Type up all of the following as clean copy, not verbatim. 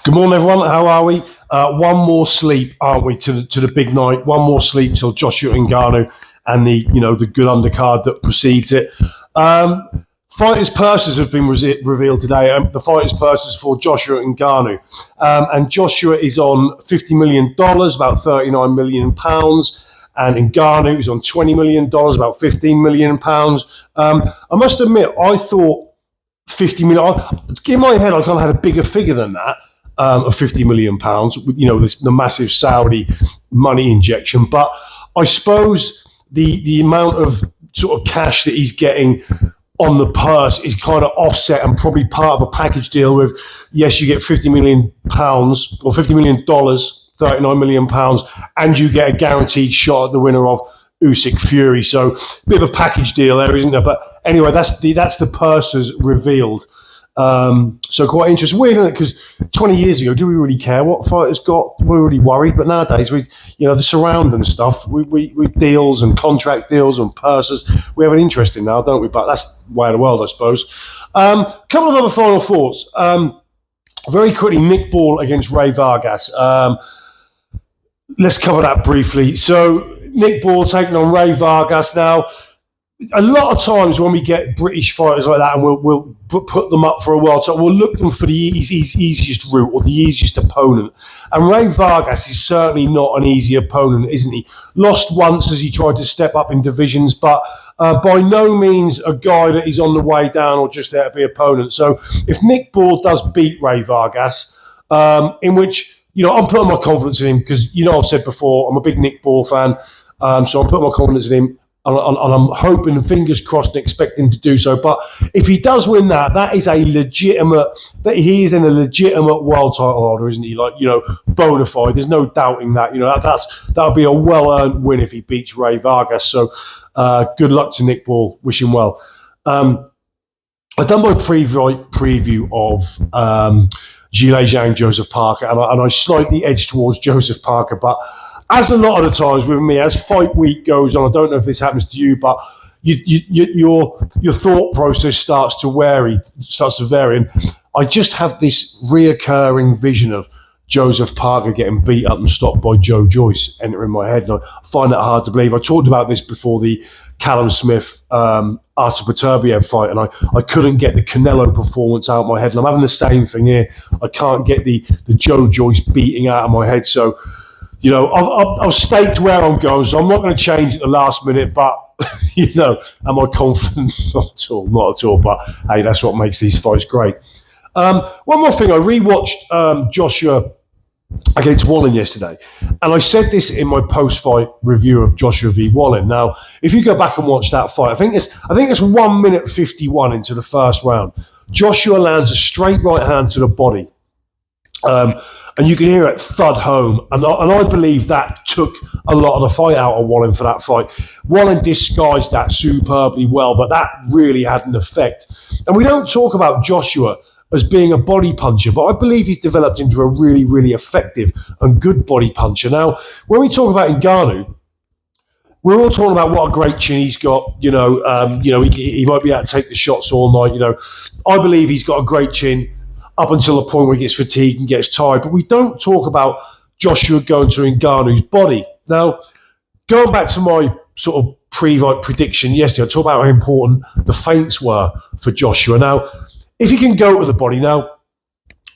Good morning, everyone. How are we? One more sleep, aren't we, to the big night? One more sleep till Joshua Ngannou and the good undercard that precedes it. Fighters' purses have been revealed today. The fighters' purses for Joshua Ngannou, and Joshua is on $50 million, about £39 million, and Ngannou is on $20 million, about £15 million. I must admit, I thought $50 million. In my head, I kind of had a bigger figure than that. Of £50 million, the massive Saudi money injection. But I suppose the amount of sort of cash that he's getting on the purse is kind of offset and probably part of a package deal with, yes, you get £50 million or $50 million, £39 million, and you get a guaranteed shot at the winner of Usyk Fury. So a bit of a package deal there, isn't there? But anyway, that's the purses revealed. So quite interesting. Weird, isn't it? Because 20 years ago, do we really care what fighters got? We were really worried. But nowadays, the surrounding stuff, we deals and contract deals and purses, we have an interest in now, don't we? But that's the way of the world, I suppose. Couple of other final thoughts. Very quickly, Nick Ball against Ray Vargas. Let's cover that briefly. So Nick Ball taking on Ray Vargas now. A lot of times when we get British fighters like that and we'll put them up for a world title, we'll look them for the easiest route or the easiest opponent. And Ray Vargas is certainly not an easy opponent, isn't he? Lost once as he tried to step up in divisions, but by no means a guy that is on the way down or just there to be opponent. So if Nick Ball does beat Ray Vargas, in which, I'm putting my confidence in him because, I've said before, I'm a big Nick Ball fan. So I'm putting my confidence in him. And I'm hoping, fingers crossed, and expect him to do so. But if he does win that is he is in a legitimate world title holder, isn't he? Bona fide. There's no doubting that. That'll be a well-earned win if he beats Ray Vargas. So good luck to Nick Ball. Wish him well. I've done my preview of Zhilei Zhang, Joseph Parker, and I slightly edged towards Joseph Parker, but as a lot of the times with me, as fight week goes on, I don't know if this happens to you, but your thought process starts to vary. And I just have this reoccurring vision of Joseph Parker getting beat up and stopped by Joyce entering my head, and I find that hard to believe. I talked about this before the Callum Smith Artur Beterbiev fight, and I couldn't get the Canelo performance out of my head, and I'm having the same thing here. I can't get the Joyce beating out of my head, so. I've staked where I'm going, so I'm not going to change at the last minute, but, am I confident? Not at all, but hey, that's what makes these fights great. One more thing, I rewatched Joshua against Wallen yesterday, and I said this in my post-fight review of Joshua v. Wallen. Now, if you go back and watch that fight, I think it's 1 minute 51 into the first round. Joshua lands a straight right hand to the body. And you can hear it thud home. And I believe that took a lot of the fight out of Wallen for that fight. Wallen disguised that superbly well, but that really had an effect. And we don't talk about Joshua as being a body puncher, but I believe he's developed into a really, really effective and good body puncher. Now, when we talk about Ngannou, we're all talking about what a great chin he's got. He might be able to take the shots all night. I believe he's got a great chin up until the point where he gets fatigued and gets tired. But we don't talk about Joshua going to Ngannou's body. Now, going back to my sort of pre-fight prediction yesterday, I talked about how important the feints were for Joshua. Now, if he can go to the body, now,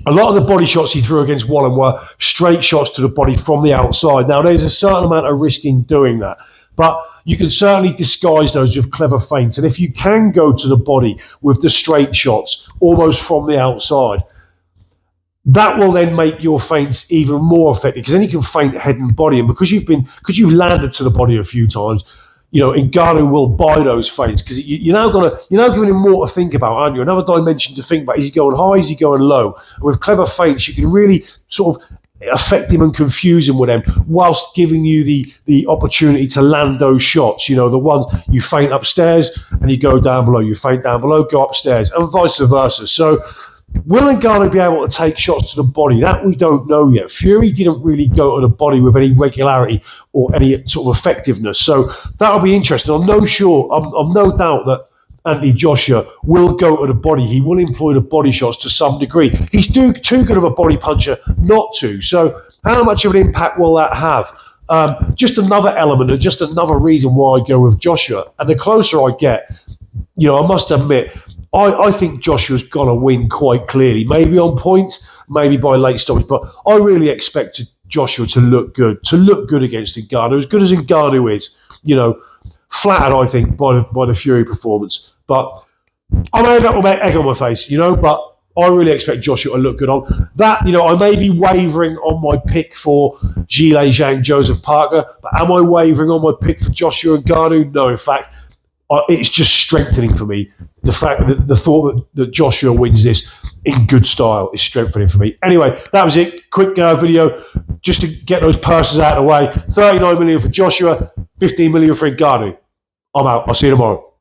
a lot of the body shots he threw against Wallen were straight shots to the body from the outside. Now, there's a certain amount of risk in doing that, but you can certainly disguise those with clever feints. And if you can go to the body with the straight shots, almost from the outside, that will then make your feints even more effective, because then you can feint head and body. And because you've landed to the body a few times, Ngannou will buy those feints, because you're now giving him more to think about, aren't you? Another dimension to think about. Is he going high? Is he going low? And with clever feints, you can really sort of affect him and confuse him with them, whilst giving you the opportunity to land those shots. The ones you feint upstairs and you go down below. You feint down below, go upstairs, and vice versa. So will Ngannou be able to take shots to the body? That we don't know yet. Fury didn't really go to the body with any regularity or any sort of effectiveness. So that'll be interesting. I'm no doubt that Anthony Joshua will go to the body. He will employ the body shots to some degree. He's too good of a body puncher not to. So how much of an impact will that have? Just another element and just another reason why I go with Joshua. And the closer I get, I must admit, I think Joshua's going to win quite clearly. Maybe on points, maybe by late stoppage. But I really expect Joshua to look good against Ngannou, as good as Ngannou is. Flattered, I think, by the Fury performance. But I may end up with egg on my face, but I really expect Joshua to look good on that. I may be wavering on my pick for Zhilei Zhang, Joseph Parker, but am I wavering on my pick for Joshua Ngannou? No, in fact, it's just strengthening for me. The fact that the thought that Joshua wins this in good style is strengthening for me. Anyway, that was it. Quick video just to get those purses out of the way. 39 million for Joshua, 15 million for Ngannou. I'm out. I'll see you tomorrow.